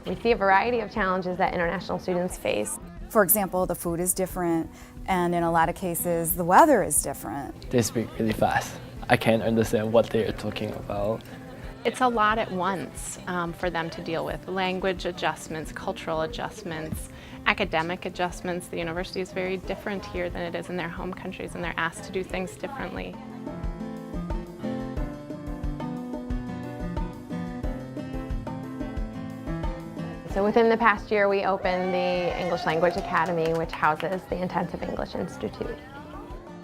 We see a variety of challenges that international students face. For example, the food is different, and in a lot of cases, the weather is different. They speak really fast. I can't understand what they are talking about. It's a lot at once for them to deal with. Language adjustments, cultural adjustments, academic adjustments. The university is very different here than it is in their home countries, and they're asked to do things differently. So within the past year, we opened the English Language Academy, which houses the Intensive English Institute.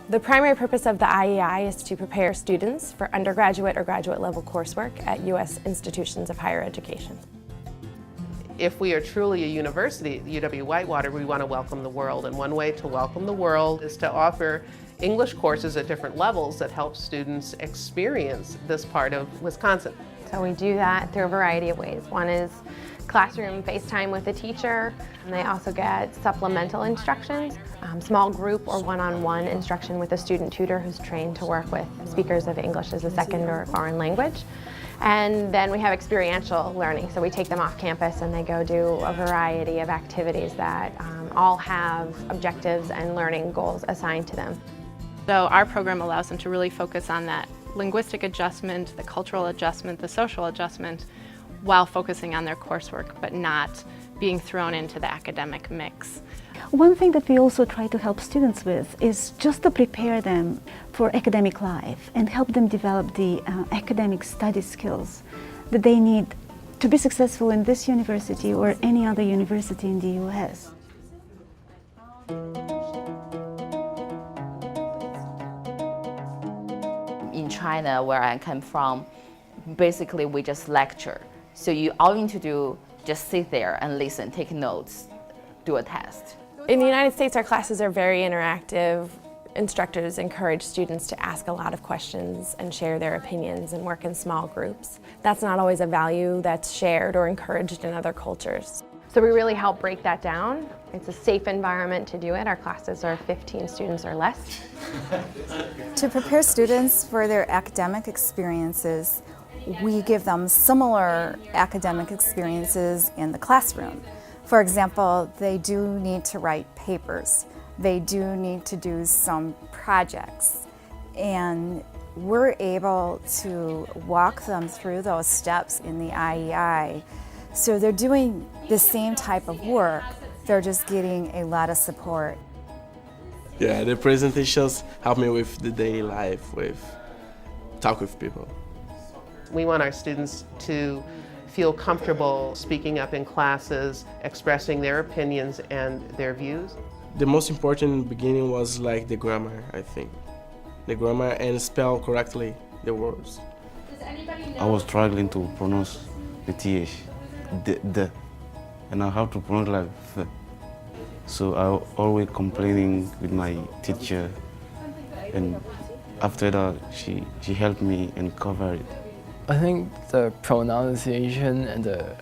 The primary purpose of the IEI is to prepare students for undergraduate or graduate level coursework at U.S. institutions of higher education. If we are truly a university at UW-Whitewater, we want to welcome the world. And one way to welcome the world is to offer English courses at different levels that help students experience this part of Wisconsin. So we do that through a variety of ways. One is classroom FaceTime with a teacher, and they also get supplemental instructions, small group or one-on-one instruction with a student tutor who's trained to work with speakers of English as a second or foreign language. And then we have experiential learning, so we take them off campus and they go do a variety of activities that all have objectives and learning goals assigned to them. So our program allows them to really focus on that linguistic adjustment, the cultural adjustment, the social adjustment, while focusing on their coursework, but not being thrown into the academic mix. One thing that we also try to help students with is just to prepare them for academic life and help them develop the academic study skills that they need to be successful in this university or any other university in the U.S. In China, where I come from, basically we just lecture. So all you need to do, just sit there and listen, take notes, do a test. In the United States, our classes are very interactive. Instructors encourage students to ask a lot of questions and share their opinions and work in small groups. That's not always a value that's shared or encouraged in other cultures. So we really help break that down. It's a safe environment to do it. Our classes are 15 students or less. To prepare students for their academic experiences, we give them similar academic experiences in the classroom. For example, they do need to write papers. They do need to do some projects. And we're able to walk them through those steps in the IEI. So they're doing the same type of work, they're just getting a lot of support. Yeah, the presentations help me with the daily life, with talk with people. We want our students to feel comfortable speaking up in classes, expressing their opinions and their views. The most important in the beginning was like the grammar, I think. The grammar and spell correctly the words. I was struggling to pronounce the TH, the, and I have to pronounce like the. So I always complaining with my teacher, and after that she helped me and covered it. I think the pronunciation and the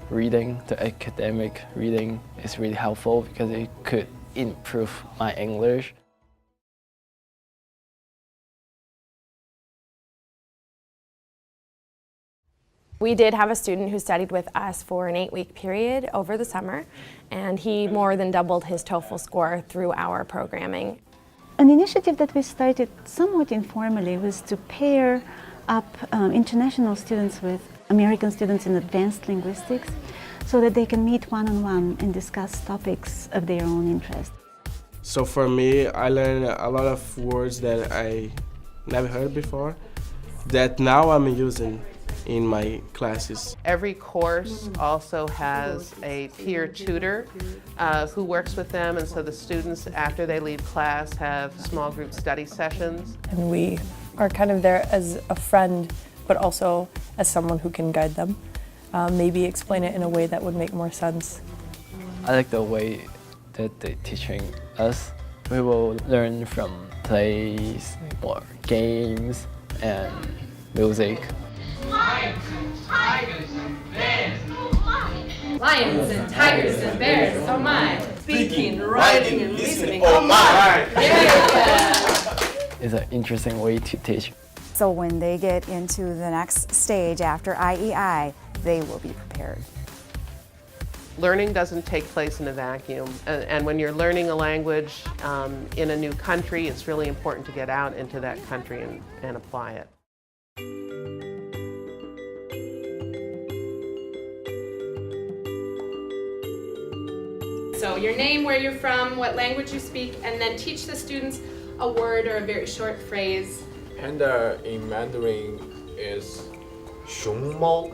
reading, the academic reading is really helpful because it could improve my English. We did have a student who studied with us for an 8-week period over the summer, and he more than doubled his TOEFL score through our programming. An initiative that we started somewhat informally was to pair up international students with American students in advanced linguistics so that they can meet one-on-one and discuss topics of their own interest. So for me, I learned a lot of words that I never heard before that now I'm using in my classes. Every course also has a peer tutor who works with them, and so the students, after they leave class, have small group study sessions. And we are kind of there as a friend, but also as someone who can guide them. Maybe explain it in a way that would make more sense. I like the way that they're teaching us. We will learn from plays or games and music. Lions and tigers and bears, oh my! Lions and tigers and bears, oh my! Speaking, writing, and listening, oh my! Yeah! It's an interesting way to teach. So when they get into the next stage after IEI, they will be prepared. Learning doesn't take place in a vacuum, and when you're learning a language in a new country, it's really important to get out into that country and apply it. So your name, where you're from, what language you speak, and then teach the students a word or a very short phrase. Panda in Mandarin is 熊猫.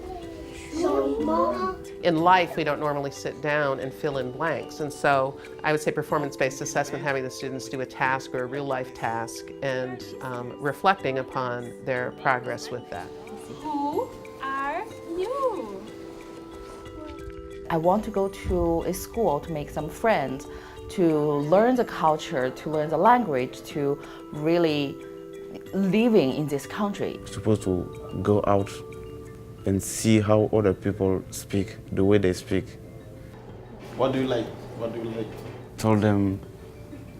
In life, we don't normally sit down and fill in blanks, and so I would say performance-based assessment, having the students do a task or a real-life task and reflecting upon their progress with that. Who are you? I want to go to a school to make some friends, to learn the culture, to learn the language, to really living in this country. You're supposed to go out and see how other people speak, the way they speak. What do you like? What do you like? Told them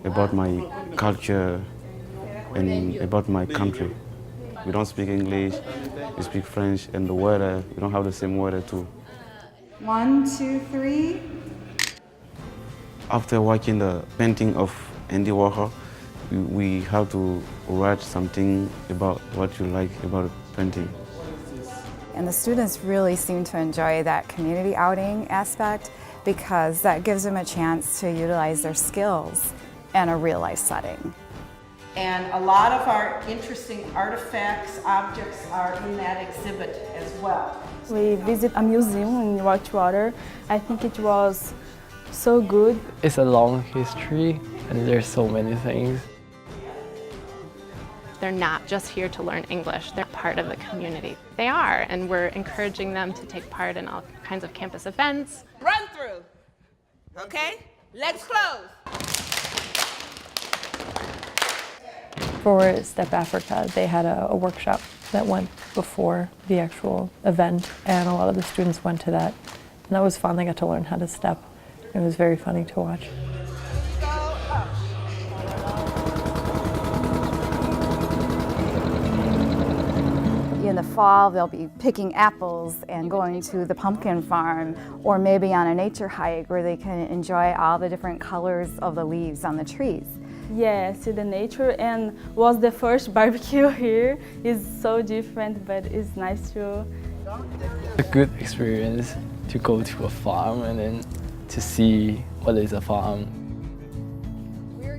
about my culture and about my country. We don't speak English, we speak French, and the weather, we don't have the same weather too. 1, 2, 3. After watching the painting of Andy Warhol, we have to write something about what you like about the painting. And the students really seem to enjoy that community outing aspect because that gives them a chance to utilize their skills in a real life setting. And a lot of our interesting artifacts, objects are in that exhibit as well. We visit a museum in Whitewater. I think it was so good. It's a long history and there's so many things. They're not just here to learn English, they're part of the community. They are, and we're encouraging them to take part in all kinds of campus events. Run through. Okay? Legs closed. For Step Africa, they had a workshop that went before the actual event, and a lot of the students went to that. And that was fun. They got to learn how to step. It was very funny to watch. In the fall, they'll be picking apples and going to the pumpkin farm, or maybe on a nature hike where they can enjoy all the different colors of the leaves on the trees. Yeah, see the nature, and was the first barbecue here. It's so different, but it's nice too. A good experience to go to a farm and then to see what is a farm.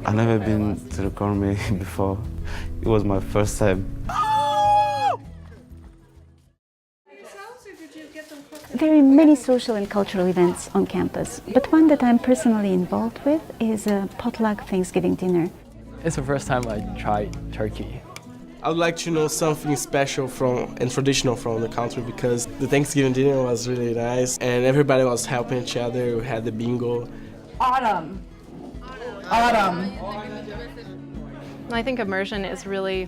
I've never been to the gourmet before. It was my first time. There are many social and cultural events on campus, but one that I'm personally involved with is a potluck Thanksgiving dinner. It's the first time I tried turkey. I would like to know something special and traditional from the country because the Thanksgiving dinner was really nice and everybody was helping each other. We had the bingo. Autumn. Autumn. I think immersion is really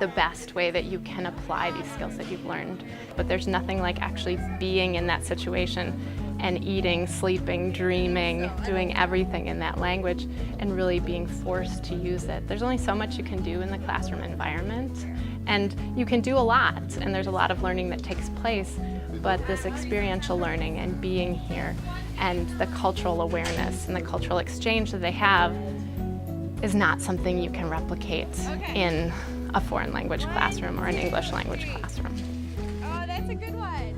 the best way that you can apply these skills that you've learned. But there's nothing like actually being in that situation and eating, sleeping, dreaming, doing everything in that language and really being forced to use it. There's only so much you can do in the classroom environment, and you can do a lot, and there's a lot of learning that takes place, but this experiential learning and being here and the cultural awareness and the cultural exchange that they have is not something you can replicate in a foreign language classroom or an English language classroom. Oh, that's a good one.